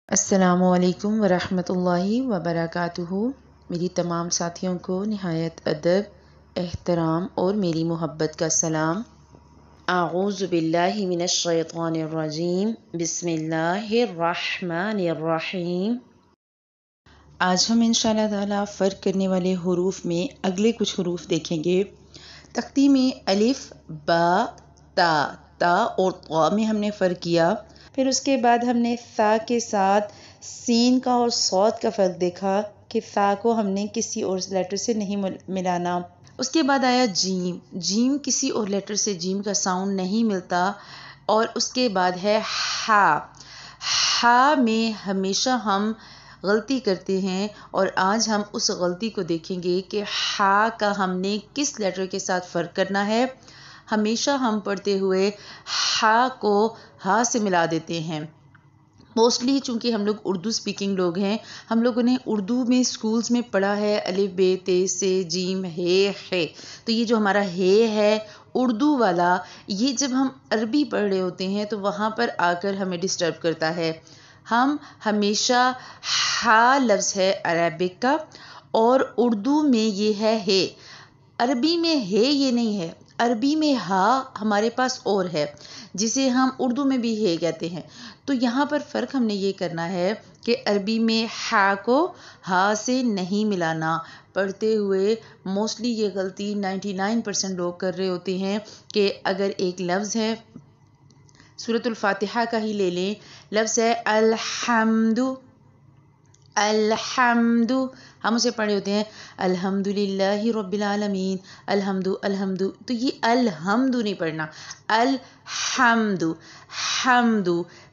السلام علیکم ورحمۃ اللہ وبرکاتہ۔ میری تمام ساتھیوں کو نہایت ادب، احترام اور میری محبت کا سلام۔ اعوذ باللہ من الشیطان الرجیم، بسم اللہ الرحمن الرحیم۔ آج ہم انشاءاللہ تعالی فرق کرنے والے حروف میں اگلے کچھ حروف دیکھیں گے۔ تختی میں الف، با، تا اور طا میں ہم نے فرق کیا۔ پھر اس کے بعد ہم نے ثا کے ساتھ سین کا اور صاد کا فرق دیکھا کہ ثا کو ہم نے کسی اور لیٹر سے نہیں ملانا۔ اس کے بعد آیا جیم۔ جیم کسی اور لیٹر سے جیم کا ساؤنڈ نہیں ملتا۔ اور اس کے بعد ہے ہا۔ ہا میں ہمیشہ ہم غلطی کرتے ہیں اور آج ہم اس غلطی کو دیکھیں گے کہ ہا کا ہم نے کس لیٹر کے ساتھ فرق کرنا ہے۔ ہمیشہ ہم پڑھتے ہوئے ہا کو ہا سے ملا دیتے ہیں۔ موسٹلی چونکہ ہم لوگ اردو سپیکنگ لوگ ہیں، ہم لوگوں نے اردو میں سکولز میں پڑھا ہے الف ب ت س جیم ہے۔ تو یہ جو ہمارا ہے اردو والا، یہ جب ہم عربی پڑھ رہے ہوتے ہیں تو وہاں پر آ کر ہمیں ڈسٹرب کرتا ہے۔ ہم ہمیشہ ہا لفظ ہے عربک کا اور اردو میں یہ ہے۔ عربی میں یہ نہیں ہے، عربی میں ہا ہمارے پاس اور ہے جسے ہم اردو میں بھی ہے کہتے ہیں۔ تو یہاں پر فرق ہم نے یہ کرنا ہے کہ عربی میں ہا کو ہا سے نہیں ملانا۔ پڑھتے ہوئے موسٹلی یہ غلطی 99% لوگ کر رہے ہوتے ہیں کہ اگر ایک لفظ ہے، سورۃ الفاتحہ کا ہی لے لیں، لفظ ہے الحمد، الحمد، ہم اسے پڑھے ہوتے ہیں الحمدللہ رب العالمین، الحمد، تو یہ الحمد نہیں پڑھنا، الحمد، حمد۔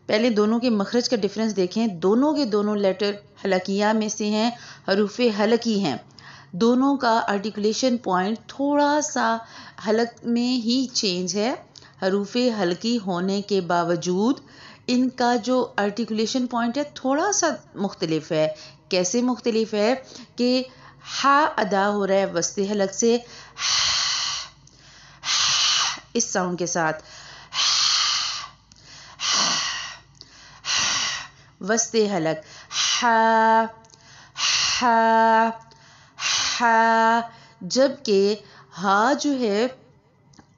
پہلے دونوں کے مخرج کا ڈفرنس دیکھیں، دونوں کے دونوں لیٹر حلقیہ میں سے ہیں، حروف حلقی ہیں۔ دونوں کا آرٹیکولیشن پوائنٹ تھوڑا سا حلق میں ہی چینج ہے۔ حروف حلقی ہونے کے باوجود ان کا جو آرٹیکولیشن پوائنٹ ہے تھوڑا سا مختلف ہے۔ کیسے مختلف ہے کہ ہا ادا ہو رہا ہے وسط حلق سے اس ساؤنڈ کے ساتھ، وسط حلق ہا، ہا، ہا، جبکہ ہا جو ہے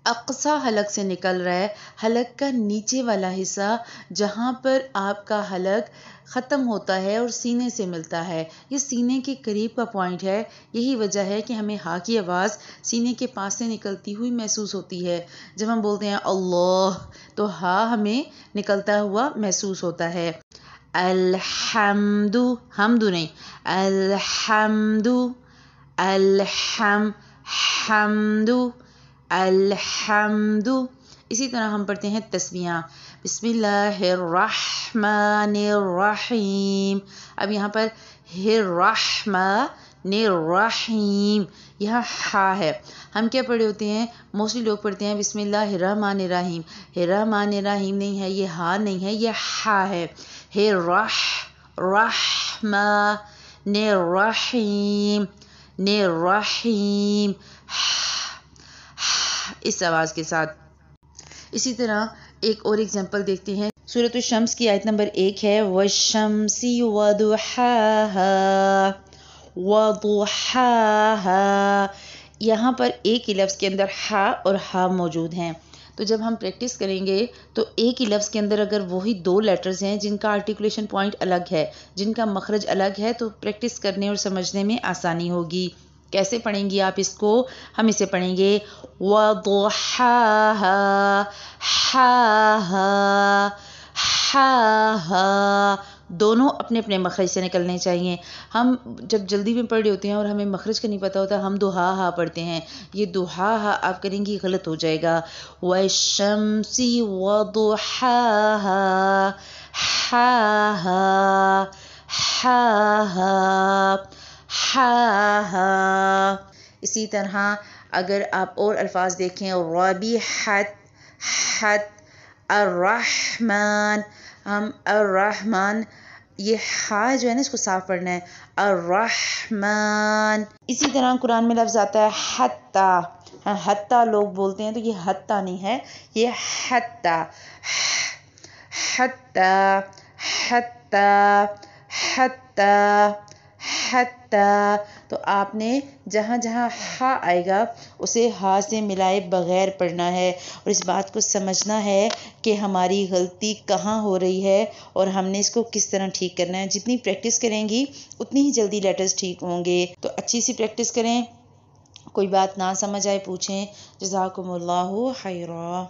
اقصی حلق سے نکل رہا ہے۔ حلق کا نیچے والا حصہ جہاں پر آپ کا حلق ختم ہوتا ہے اور سینے سے ملتا ہے، یہ سینے کے قریب کا پوائنٹ ہے۔ یہی وجہ ہے کہ ہمیں ہا کی آواز سینے کے پاس سے نکلتی ہوئی محسوس ہوتی ہے۔ جب ہم بولتے ہیں اللہ تو ہا ہمیں نکلتا ہوا محسوس ہوتا ہے۔ الحمد، حمد نہیں، الحمد، حمد، الحمد۔ اسی طرح ہم پڑھتے ہیں تسبیحاں، بسم اللہ الرحمن الرحیم۔ اب یہاں پر الرحمن الرحیم، یہاں ہا ہے۔ ہم کیا پڑھے ہوتے ہیں؟ موسٹلی لوگ پڑھتے ہیں بسم اللہ الرحمن الرحیم، الرحمن الرحیم نہیں ہے، یہ ہا نہیں ہے، یہ ہا ہے۔ رحمن الرحیم، الرحیم، اس آواز کے ساتھ۔ اسی طرح ایک اور ایگزامپل دیکھتے ہیں، سورۃ الشمس کی آیت نمبر 1 ہے والشمس وضحاها، وضحاها۔ یہاں پر ایک ہی لفظ کے اندر ہا اور ہا موجود ہیں، تو جب ہم پریکٹس کریں گے تو ایک ہی لفظ کے اندر اگر وہی دو لیٹرز ہیں جن کا آرٹیکولیشن پوائنٹ الگ ہے، جن کا مخرج الگ ہے، تو پریکٹس کرنے اور سمجھنے میں آسانی ہوگی۔ کیسے پڑھیں گی آپ اس کو؟ ہم اسے پڑھیں گے وضحاها، ہا، ہا، دونوں اپنے اپنے مخرج سے نکلنے چاہیے۔ ہم جب جلدی میں پڑھ رہے ہوتے ہیں اور ہمیں مخرج کا نہیں پتہ ہوتا، ہم دو ہا پڑھتے ہیں، یہ دو ہا آپ کریں گی غلط ہو جائے گا۔ والشمس وضحاها، ہا۔ اسی طرح اگر آپ اور الفاظ دیکھیں، رابحت، الرحمن، ہم الرحمن، یہ ہا جو ہے نا اس کو صاف پڑھنا ہے، الرحمن۔ اسی طرح قرآن میں لفظ آتا ہے حتی، حتی لوگ بولتے ہیں تو یہ حتی نہیں ہے، یہ حتی، حتی، حتی حتی، تو آپ نے جہاں جہاں ہا آئے گا اسے ہا سے ملائے بغیر پڑھنا ہے، اور اس بات کو سمجھنا ہے کہ ہماری غلطی کہاں ہو رہی ہے اور ہم نے اس کو کس طرح ٹھیک کرنا ہے۔ جتنی پریکٹس کریں گی اتنی ہی جلدی لیٹرز ٹھیک ہوں گے، تو اچھی سی پریکٹس کریں۔ کوئی بات نہ سمجھ آئے پوچھیں۔ جزاکم اللہ خیرا۔